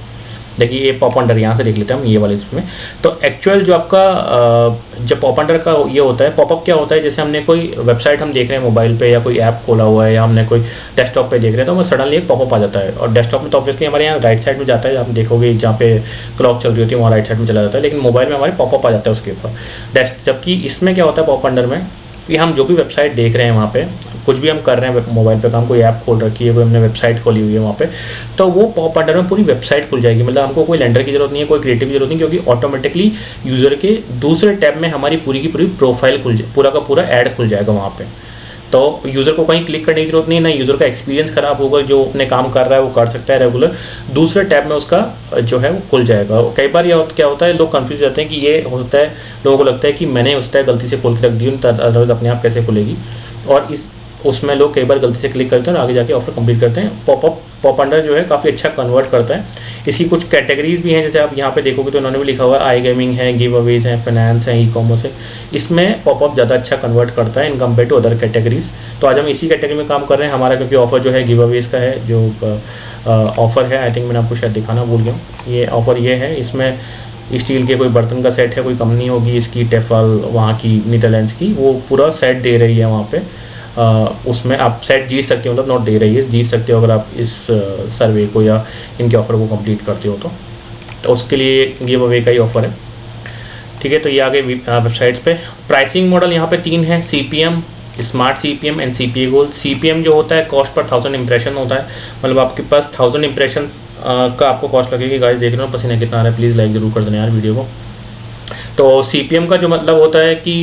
S1: देखिए ये पॉप अंडर यहाँ से देख लेते हैं हम, ये वाले इसमें। तो एक्चुअल जो आपका जब पॉप अंडर का ये होता है, पॉपअप क्या होता है, जैसे हमने कोई वेबसाइट हम देख रहे हैं मोबाइल पे, या कोई ऐप खोला हुआ है, या हमने कोई डेस्कटॉप पे देख रहे हैं, तो हमें सडनली एक पॉपअप आ जाता है। और डेस्कटॉप में तो ऑब्वियसली हमारे यहाँ राइट साइड में जाता है, आप देखोगे जहाँ पे क्लॉक चल रही होती है वहाँ राइट साइड में चला जाता है, लेकिन मोबाइल में हमारे पॉपअप आ जाता है उसके ऊपर। जबकि इसमें क्या होता है पॉप अंडर में, कि हम जो भी वेबसाइट देख रहे हैं वहाँ पे, कुछ भी हम कर रहे हैं मोबाइल पे काम, कोई ऐप खोल रखी है, कोई हमने वेबसाइट खोली हुई है वहाँ पे, तो वो पॉप अंडर में पूरी वेबसाइट खुल जाएगी। मतलब हमको कोई लेंडर की जरूरत नहीं है, कोई क्रिएटिव की जरूरत नहीं, क्योंकि ऑटोमेटिकली यूज़र के दूसरे टैब में हमारी पूरी की पूरी प्रोफाइल पूरा का पूरा ऐड खुल जाएगा वहाँ पे। तो यूज़र को कहीं क्लिक करने की जरूरत नहीं है, ना यूज़र का एक्सपीरियंस ख़राब होगा, जो अपने काम कर रहा है वो कर सकता है रेगुलर, दूसरे टैब में उसका जो है वो खुल जाएगा। कई बार ये क्या होता है, लोग कंफ्यूज रहते हैं कि ये हो सकता है, लोगों को लगता है कि मैंने उसका गलती से खोल के रख दी, अदरवाइज़ अपने आप कैसे खुलेगी, और उसमें लोग कई बार गलती से क्लिक करते हैं और आगे जाके ऑफर कंप्लीट करते हैं। पॉप अंडर जो है काफ़ी अच्छा कन्वर्ट करता है। इसकी कुछ कैटेगरीज भी हैं, जैसे आप यहाँ पे देखोगे तो उन्होंने भी लिखा हुआ है आई गेमिंग है, गिव अवेज हैं, फाइनेंस है, ई कॉमर्स है। इसमें पॉपअप ज़्यादा अच्छा कन्वर्ट करता है in compare to other categories. तो आज हम इसी कैटेगरी में काम कर रहे हैं। हमारा क्योंकि ऑफर जो है गिव अवेज का है, जो ऑफ़र है, आई थिंक मैंने आपको शायद दिखाना भूल गया हूँ। ये ऑफ़र ये है, इसमें स्टील के कोई बर्तन का सेट है, कोई कंपनी होगी इसकी टेफल वहाँ की नीदरलैंड्स की, वो पूरा सेट दे रही है वहाँ पे। उसमें आप सेट जीत सकते हो, मतलब नॉट दे रही है, जीत सकते हो अगर आप इस सर्वे को या इनके ऑफ़र को कंप्लीट करते हो तो उसके लिए गिव अवे का ही ऑफ़र है। ठीक है, तो ये आगे वेबसाइट्स पे प्राइसिंग मॉडल यहाँ पे 3 है, CPM, smart CPM and CPA goal. CPM जो होता है कॉस्ट पर 1000 इंप्रेशन होता है, मतलब आपके पास 1000 इंप्रेशंस का आपको कॉस्ट लगेगी। गाइस देख रहे हो पसीना कितना आ रहा है, प्लीज़ लाइक ज़रूर कर देना यार वीडियो को। तो CPM का जो मतलब होता है कि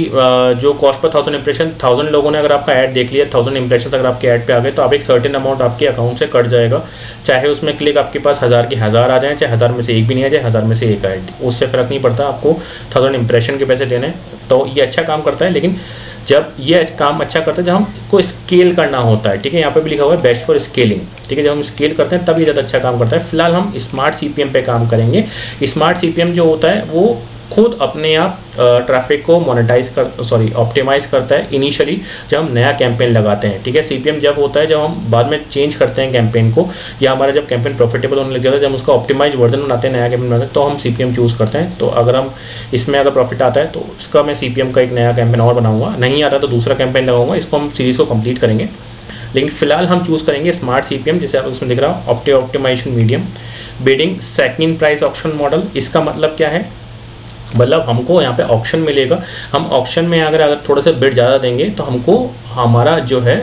S1: जो कॉस्ट पर 1000 इंप्रेशन, 1000 लोगों ने अगर आपका ऐड देख लिया, 1000 इंप्रेशन अगर आपके ऐड पे आ गए, तो आप एक सर्टेन अमाउंट आपके अकाउंट से कट जाएगा। चाहे उसमें क्लिक आपके पास 1000 के 1000 आ जाए, चाहे 1000 में से एक भी नहीं आ जाए, 1000 में से एक आए, उससे फ़र्क नहीं पड़ता, आपको 1000 इंप्रेशन के पैसे देने। तो ये अच्छा काम करता है, लेकिन जब ये काम अच्छा करता है जब हमको स्केल करना होता है। ठीक है, यहाँ पे भी लिखा हुआ है बेस्ट फॉर स्केलिंग। ठीक है, जब हम स्केल करते हैं तब ये ज़्यादा अच्छा काम करता है। फिलहाल हम स्मार्ट CPM पे काम करेंगे। स्मार्ट CPM जो होता है वो खुद अपने आप ट्रैफिक को ऑप्टिमाइज़ करता है इनिशियली जब हम नया कैंपेन लगाते हैं। ठीक है, CPM जब होता है जब हम बाद में चेंज करते हैं कैंपेन को, या हमारा जब कैंपेन प्रॉफिटेबल होने लग जाता है, जब हम उसका ऑप्टिमाइज वर्जन बनाते हैं, नया कैंपेन बनाते हैं, तो हम CPM चूज़ करते हैं। तो अगर हम इसमें अगर प्रॉफिट आता है तो इसका मैं CPM का एक नया कैंपेन और बनाऊंगा, नहीं आता तो दूसरा कैंपेन लगाऊंगा, इसको हम सीरीज़ को कंप्लीट करेंगे। लेकिन फिलहाल हम चूज़ करेंगे स्मार्ट CPM, जैसे आप उसमें दिख रहा हो optimisation medium bidding second price option model. इसका मतलब क्या है, मतलब हमको यहाँ पे ऑप्शन मिलेगा, हम ऑप्शन में अगर थोड़ा सा बिड ज़्यादा देंगे तो हमको हमारा जो है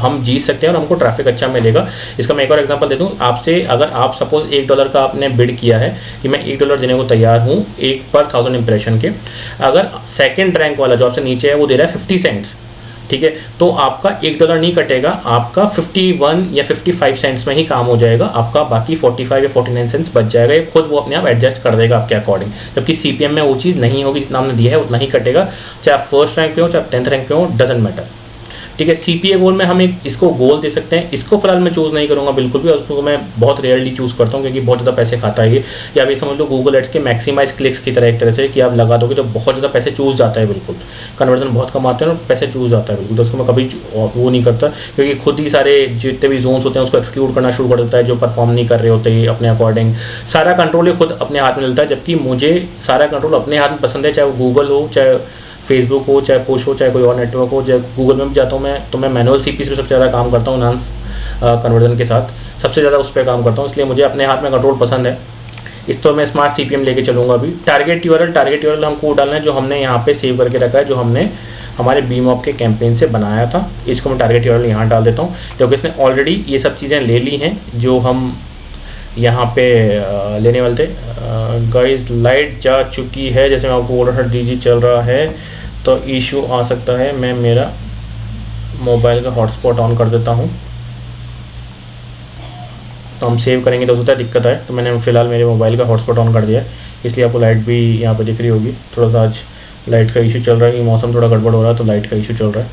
S1: हम जीत सकते हैं और हमको ट्रैफिक अच्छा मिलेगा। इसका मैं एक और एग्जांपल दे दूँ आपसे, अगर आप सपोज $1 का आपने बिड किया है कि मैं $1 देने को तैयार हूँ एक पर 1000 इंप्रेशन के, अगर सेकेंड रैंक वाला जो आपसे नीचे है वो दे रहा है 50 सेंट्स, ठीक है, तो आपका $1 नहीं कटेगा, आपका 51 या 55 सेंट्स में ही काम हो जाएगा, आपका बाकी 45 या 49 सेंट्स बच जाएगा। ये खुद वो अपने आप एडजस्ट कर देगा आपके अकॉर्डिंग। जबकि CPM में वो चीज़ नहीं होगी, जितना हमने दिया है उतना ही कटेगा, चाहे आप फर्स्ट रैंक पे हो चाहे 10th रैंक पे हो, डजेंट मैटर। ठीक है, CPA गोल में हम इसको गोल दे सकते हैं। इसको फिलहाल मैं चूज़ नहीं करूँगा बिल्कुल भी, और उसको मैं बहुत रेयरली चूज़ करता हूँ क्योंकि बहुत ज़्यादा पैसे खाता है ये। या भी समझ लो गूगल एड्स के मैक्सिमाइज क्लिक्स की तरह, एक तरह से कि आप लगा दोगे तो बहुत ज़्यादा पैसे चूज़ जाता है, बिल्कुल कन्वर्जन बहुत कम आते हैं और पैसे चूज़ जाता है बिल्कुल। तो उसको मैं कभी वो नहीं करता, क्योंकि खुद ही सारे जितने भी जोन्स होते हैं उसको एक्सक्लूड करना शुरू कर देता है, जो परफॉर्म नहीं कर रहे होते अपने अकॉर्डिंग। सारा कंट्रोल ये खुद अपने हाथ में मिलता है, जबकि मुझे सारा कंट्रोल अपने हाथ में पसंद है, चाहे वो गूगल हो, चाहे फेसबुक हो, चाहे पुश हो, चाहे कोई और नेटवर्क हो। जब गूगल में भी जाता हूँ मैं, तो मैं मैनुअल CPC पे सबसे ज़्यादा काम करता हूँ, एनहांस कन्वर्जन के साथ सबसे ज़्यादा उस पर काम करता हूँ, इसलिए मुझे अपने हाथ में कंट्रोल पसंद है। इस तो मैं स्मार्ट CPM लेके चलूँगा अभी। टारगेट URL हमको डालना है जो हमने यहाँ पे सेव करके रखा है, जो हमने हमारे BMOP के कैंपेन से बनाया था। इसको मैं टारगेट URL यहाँ डाल देता हूँ, क्योंकि इसने ऑलरेडी ये सब चीज़ें ले ली हैं जो हम यहाँ पे लेने वाले थे। गाइस लाइट जा चुकी है, जैसे मैं आपको बोल रहा था DG चल रहा है तो इशू आ सकता है। मैं मेरा मोबाइल का हॉटस्पॉट ऑन कर देता हूँ, तो हम सेव करेंगे तो होता है दिक्कत है, तो मैंने फ़िलहाल मेरे मोबाइल का हॉटस्पॉट ऑन कर दिया है, इसलिए आपको लाइट भी यहाँ पे दिख रही होगी। थोड़ा सा आज लाइट का इशू चल रहा है, मौसम थोड़ा गड़बड़ हो रहा है तो लाइट का इशू चल रहा है,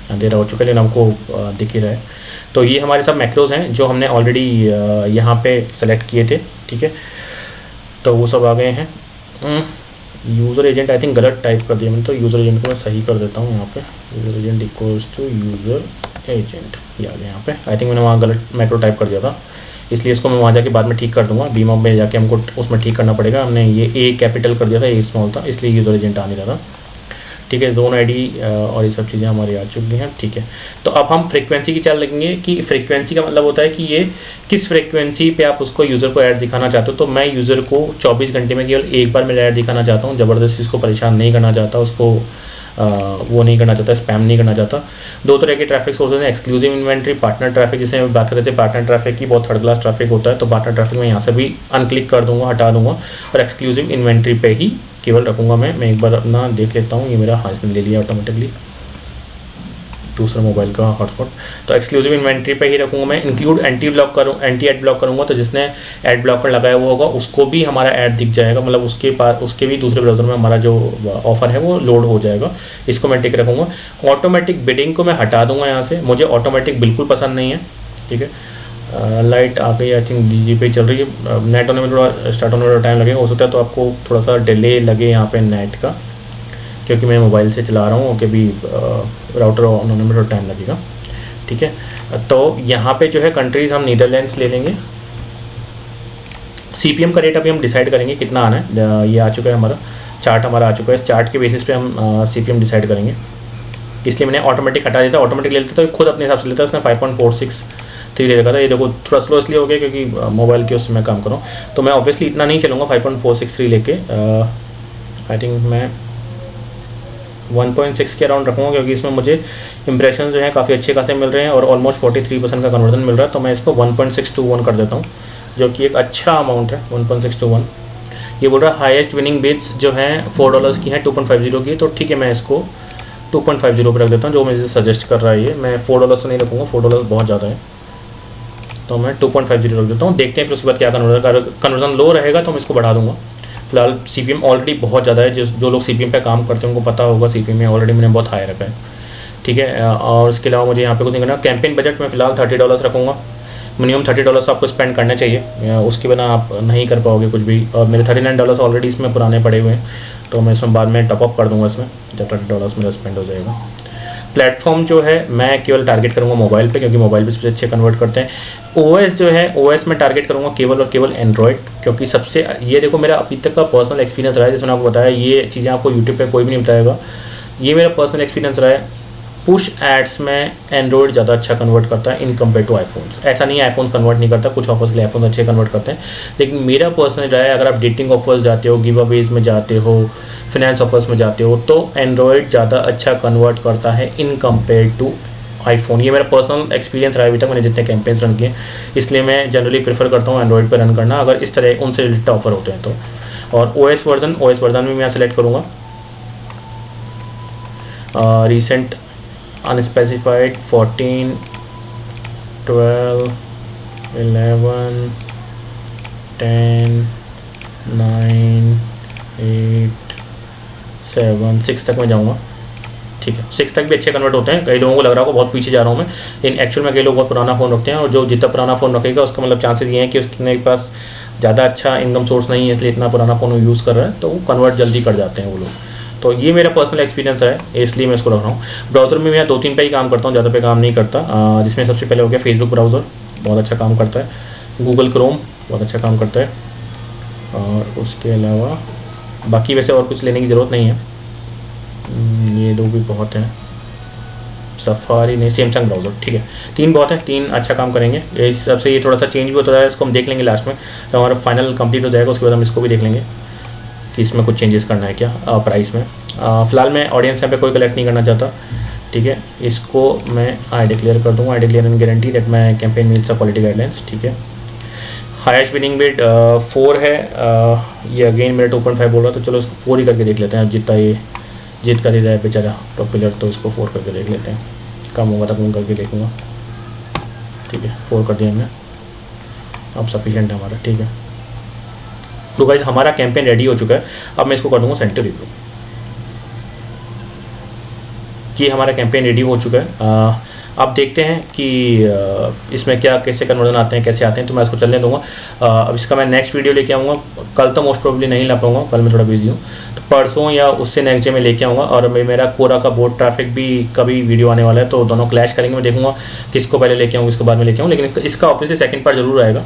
S1: अंधेरा हो चुका है, लेकिन हमको दिख ही रहा है। तो ये हमारे सब मैक्रोज हैं जो हमने ऑलरेडी यहाँ पे सेलेक्ट किए थे। ठीक है, तो वो सब आ गए हैं। यूज़र एजेंट आई थिंक गलत टाइप कर दिया मैंने, तो यूज़र एजेंट को मैं सही कर देता हूँ। यहाँ पे user agent equals to user agent, ये आ गया यहाँ पे। आई थिंक मैंने वहाँ गलत मैक्रो टाइप कर दिया था, इसलिए इसको मैं वहाँ जाके बाद में ठीक कर दूँगा। BMOP में जाके हमको उसमें ठीक करना पड़ेगा। हमने ये A कैपिटल कर दिया था, A स्मॉल था, इसलिए यूज़र एजेंट आ नहीं रहा था। ठीक है, जोन ID और ये सब चीज़ें हमारी आ चुकी हैं। ठीक है, तो अब हम फ्रीक्वेंसी की चाल लगेंगे कि फ्रीक्वेंसी का मतलब होता है कि ये किस फ्रीक्वेंसी पे आप उसको यूज़र को ऐड दिखाना चाहते हो। तो मैं यूज़र को 24 घंटे में केवल एक बार मेरा ऐड दिखाना चाहता हूँ, ज़बरदस्ती इसको परेशान नहीं करना चाहता, उसको वो नहीं करना चाहता, स्पैम नहीं करना चाहता। दो तरह के ट्रैफिक सोर्सेज हैं, एक्सक्लूसिव इन्वेंट्री, पार्टनर ट्रैफिक, जिसे हम बात करते थे। पार्टनर ट्रैफिक की बहुत थर्ड क्लास ट्रैफिक होता है, तो पार्टनर ट्रैफिक में यहाँ से भी अनक्लिक कर दूंगा, हटा दूंगा, और एक्सक्लूसिव इन्वेंट्री पे ही केवल रखूँगा। मैं एक बार अपना देख लेता हूँ, ये मेरा हाँ इसने ले लिया ऑटोमेटिकली दूसरा मोबाइल का हॉटस्पॉट। तो एक्सक्लूसिव इन्वेंट्री पे ही रखूँगा मैं। इंक्लूड एंटी ऐड ब्लॉक करूँगा, तो जिसने ऐड ब्लॉकर लगाया हुआ होगा उसको भी हमारा ऐड दिख जाएगा, मतलब उसके भी दूसरे ब्राउज़र में हमारा जो ऑफर है वो लोड हो जाएगा। इसको मैं टिक रखूँगा। ऑटोमेटिक बिडिंग को मैं हटा दूँगा यहाँ से, मुझे ऑटोमेटिक बिल्कुल पसंद नहीं है, ठीक है। लाइट आ गई, आई थिंक डीजी पे चल रही है। नेट होने में थोड़ा स्टार्ट होने में थोड़ा टाइम लगेगा, हो सकता है तो आपको थोड़ा सा डिले लगे यहाँ पे नेट का, क्योंकि मैं मोबाइल से चला रहा हूँ, ओके भी राउटर ऑन होने में थोड़ा टाइम लगेगा, ठीक है। तो यहाँ पे जो है कंट्रीज़ हम नीदरलैंड्स ले लेंगे। सीपीएम का रेट अभी हम डिसाइड करेंगे कितना आना है। ये आ चुका है, हमारा चार्ट हमारा आ चुका है। इस चार्ट के बेसिस पे हम सीपीएम डिसाइड करेंगे, इसलिए मैंने ऑटोमेटिक हटा देता। ऑटोमेटिक ले लेता तो खुद अपने हिसाब से लेता है, इसने 5.463 ले रखा था। ये देखो थोड़ा स्लो इसलिए हो गया क्योंकि मोबाइल के उसमें काम करूँ, तो मैं ऑब्वियसली इतना नहीं चलूँगा 5.463 लेके। आई थिंक मैं 1.6 के अराउंड रखूँगा, क्योंकि इसमें मुझे इंप्रेशन जो है काफ़ी अच्छे खासे मिल रहे हैं और ऑलमोस्ट 43% का कन्वर्जन मिल रहा है। तो मैं इसको 1.621 कर देता हूँ, जो कि एक अच्छा अमाउंट है। 1.621 ये बोल रहा है हाईएस्ट विनिंग बिड्स जो हैं $4 की हैं, 2.50 की, तो ठीक है मैं इसको 2.50 पर रख देता हूँ, जो मुझे सजेस्ट कर रहा है ये। मैं $4 से नहीं रखूँगा, $4 बहुत ज़्यादा है, तो मैं 2.50 रख देता हूँ। देखते हैं फिर उसके बाद क्या कन्वर्जन लो रहेगा तो मैं इसको बढ़ा दूँगा। फिलहाल सीपीएम ऑलरेडी बहुत ज़्यादा है, जो लोग सीपीएम पे काम करते हैं उनको पता होगा सीपीएम में ऑलरेडी मैंने बहुत हाई रखा है, ठीक है। और इसके अलावा मुझे यहाँ पे कुछ नहीं करना। कैंपेन बजट में फ़िलहाल $30 रखूँगा। मिनिमम $30 आपको स्पेंड करना चाहिए, उसके बिना आप नहीं कर पाओगे कुछ भी। और मेरे $39 ऑलरेडी इसमें पुराने पड़े हुए हैं, तो मैं इसमें बाद में टॉपअप कर दूँगा इसमें जब $30 मेरा स्पेंड हो जाएगा। प्लेटफॉर्म जो है मैं केवल टारगेट करूँगा मोबाइल पे, क्योंकि मोबाइल पे सबसे अच्छे कन्वर्ट करते हैं। ओएस जो है ओएस में टारगेट करूँगा केवल और केवल एंड्रॉयड, क्योंकि सबसे ये देखो मेरा अभी तक का पर्सनल एक्सपीरियंस रहा है, जिसमें आपको बताया ये चीज़ें आपको यूट्यूब पे कोई भी नहीं बताएगा। ये मेरा पर्सनल एक्सपीरियंस रहा है। पुश एड्स में एंड्रॉयड ज़्यादा अच्छा कन्वर्ट करता है इन कम्पेयर टू आईफोन्स। ऐसा नहीं है आईफोन्स कन्वर्ट नहीं करता, कुछ ऑफर्स के लिए आईफोन अच्छे कन्वर्ट करते हैं, लेकिन मेरा पर्सनल रहा है अगर आप डेटिंग ऑफर्स जाते हो, गिव अवेज में जाते हो, फिनेंस ऑफर्स में जाते हो, तो एंड्रॉयड ज़्यादा अच्छा कन्वर्ट करता है इन कम्पेयर टू आईफोन। ये मेरा पर्सनल एक्सपीरियंस रहा है अभी तक, मैंने जितने कैंपेन्स रन किए, इसलिए मैं जनरली प्रेफर करता हूँ एंड्रॉयड पर रन करना अगर इस तरह उनसे रिलेटेड ऑफर होते हैं तो। और ओएस वर्जन में मैं सेलेक्ट करूँगा रिसेंट अनस्पेसिफाइड 14, 12, 11, 10, 9, 8, 7, 6 तक मैं जाऊँगा, ठीक है। 6 तक भी अच्छे कन्वर्ट होते हैं। कई लोगों को लग रहा होगा बहुत पीछे जा रहा हूँ मैं, लेकिन एक्चुअल में कई लोग बहुत पुराना फ़ोन रखते हैं, और जो जितना पुराना फ़ोन रखेगा उसका मतलब चांसेस ये हैं कि उसके पास ज़्यादा अच्छा इनकम सोर्स नहीं है, इसलिए इतना पुराना फ़ोन वो यूज़ कर रहा है, तो वो कन्वर्ट जल्दी कर जाते हैं वो लोग। तो ये मेरा पर्सनल एक्सपीरियंस है, इसलिए मैं इसको रख रहा हूँ। ब्राउज़र में मैं 2-3 पे ही काम करता हूँ, ज़्यादा पे काम नहीं करता, जिसमें सबसे पहले हो गया फेसबुक ब्राउज़र, बहुत अच्छा काम करता है। गूगल क्रोम बहुत अच्छा काम करता है, और उसके अलावा बाकी वैसे और कुछ लेने की ज़रूरत नहीं है, ये दो भी बहुत हैं। सफारी नहीं, सैमसंग ब्राउज़र, ठीक है। 3 बहुत है, 3 अच्छा काम करेंगे। इस हिसाब से ये थोड़ा सा चेंज भी होता है, इसको हम देख लेंगे लास्ट में तो हमारा फाइनल कंप्लीट हो जाएगा, उसके बाद हम इसको भी देख लेंगे कि इसमें कुछ चेंजेस करना है क्या प्राइस में। फ़िलहाल मैं ऑडियंस यहाँ पे कोई कलेक्ट नहीं करना चाहता, ठीक है। इसको मैं आई डिक्लेयर कर दूँगा, I declare and guarantee that my campaign meets quality guidelines, ठीक है। हाईएस्ट विनिंग बिड 4 है, ये अगेन मेरा 2.5 बोल रहा, तो चलो इसको 4 ही करके देख लेते हैं। जितना ये जीत कर ही रहा है बेचारा टॉप प्लेयर, तो इसको 4 करके देख लेते हैं, कम होगा तक मैं करके देखूँगा, ठीक है। 4 कर दिया हमने, अब सफिशिएंट है हमारा, ठीक है। तो गाइस हमारा कैंपेन रेडी हो चुका है। अब मैं इसको कर दूँगा सेंटर रिव्यू, कि हमारा कैंपेन रेडी हो चुका है। अब देखते हैं कि इसमें क्या कैसे कन्वर्जन आते हैं, कैसे आते हैं, तो मैं इसको चलने दूंगा। अब इसका मैं नेक्स्ट वीडियो लेके आऊँगा, कल तो मोस्ट प्रोबेबली नहीं ला पाऊँगा, कल मैं थोड़ा बिजी हूँ, तो परसों या उससे नेक्स्ट डे में लेके आऊँगा। और मेरा कोरा का बोर्ड ट्रैफिक भी कभी वीडियो आने वाला है, तो दोनों क्लैश करेंगे। मैं देखूँगा किसको पहले लेके आऊँ, किसको बाद में लेके आऊँ, लेकिन इसका ऑब्वियसली सेकंड पार्ट जरूर आएगा,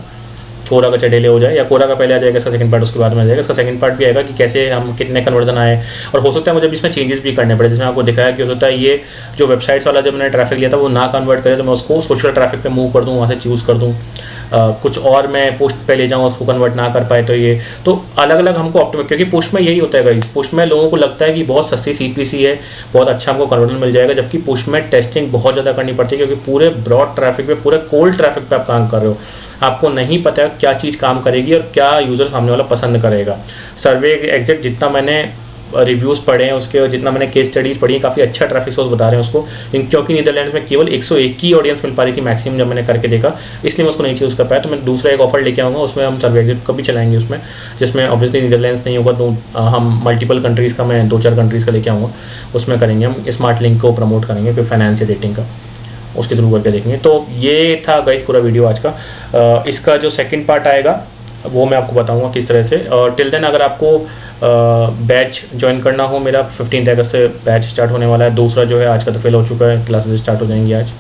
S1: कोरा का चढ़ेले हो जाए, या कोरा का पहले आ जाएगा, इसका सेकंड पार्ट उसके बाद में आ जाएगा। इसका सेकंड पार्ट भी आएगा कि कैसे हम कितने कन्वर्जन आए, और हो सकता है मुझे भी इसमें चेंजेस भी करने पड़े। जिसमें आपको दिखाया कि हो सकता है ये जो वेबसाइट्स वाला जब मैंने ट्रैफिक लिया था वो ना कन्वर्ट करे, तो मैं उसको सोशल ट्रैफिक पे मूव कर दूँ, वहाँ से चूज़ कर दूँ। कुछ और मैं पोस्ट पे ले जाऊँ, उसको कन्वर्ट ना कर पाए तो ये तो अलग अलग हमको ऑप्टिमाइज, क्योंकि पुश में यही होता है गाइस, पुश में लोगों को लगता है कि बहुत सस्ती सीपीसी है, बहुत अच्छा हमको कन्वर्जन मिल जाएगा, जबकि पुश में टेस्टिंग बहुत ज़्यादा करनी पड़ती है, क्योंकि पूरे ब्रॉड ट्रैफिक पे, पूरे कोल्ड ट्रैफिक पे आप काम कर रहे हो, आपको नहीं पता क्या चीज़ काम करेगी और क्या यूज़र सामने वाला पसंद करेगा। सर्वे एग्जैक्ट जितना मैंने रिव्यूज़ पढ़े हैं उसके, और जितना मैंने केस स्टडीज़ पढ़ी हैं, काफ़ी अच्छा ट्रैफिक सोर्स बता रहे हैं उसको, क्योंकि नीदरलैंड्स में केवल 101 की ऑडियंस मिल पा रही थी मैक्सिमम, जब मैंने करके देखा, इसलिए मैं उसको नहीं चूज़ कर पाया। तो मैं दूसरा एक ऑफर लेके आऊँगा, उसमें हम सर्वे एग्जिट को भी चलाएंगे उसमें, जिसमें ऑब्वियसली नीदरलैंड्स नहीं होगा, तो हम मल्टीपल कंट्रीज़ का, मैं 2-4 कंट्रीज़ का लेके आऊँगा, उसमें करेंगे हम स्मार्ट लिंक को प्रमोट करेंगे, फिर फाइनेंस या रेटिंग का उसके थ्रू करके देखेंगे। तो ये था गाइस पूरा वीडियो आज का। इसका जो सेकंड पार्ट आएगा वो मैं आपको बताऊंगा किस तरह से। और टिल देन अगर आपको बैच ज्वाइन करना हो, मेरा 15 अगस्त से बैच स्टार्ट होने वाला है। दूसरा जो है आज का तो फेल हो चुका है, क्लासेस स्टार्ट हो जाएंगी आज,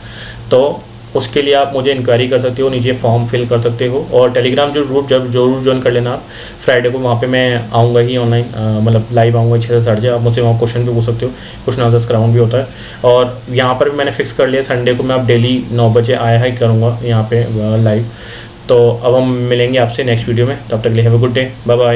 S1: तो उसके लिए आप मुझे इंक्वायरी कर सकते हो, नीचे फॉर्म फिल कर सकते हो। और टेलीग्राम जो ग्रुप जरूर ज्वाइन कर लेना आप, फ्राइडे को वहाँ पे मैं आऊँगा ही ऑनलाइन, मतलब लाइव आऊँगा 6 से 7:30। आप मुझसे वहाँ क्वेश्चन भी पूछ सकते हो, क्वेश्चन आंसर्स कराउंड भी होता है। और यहाँ पर भी मैंने फिक्स कर लिया, संडे को मैं अब डेली 9 बजे आया ही करूँगा यहाँ पे लाइव। तो अब हम मिलेंगे आपसे नेक्स्ट वीडियो में, तब तक के लिए have a good day, bye bye.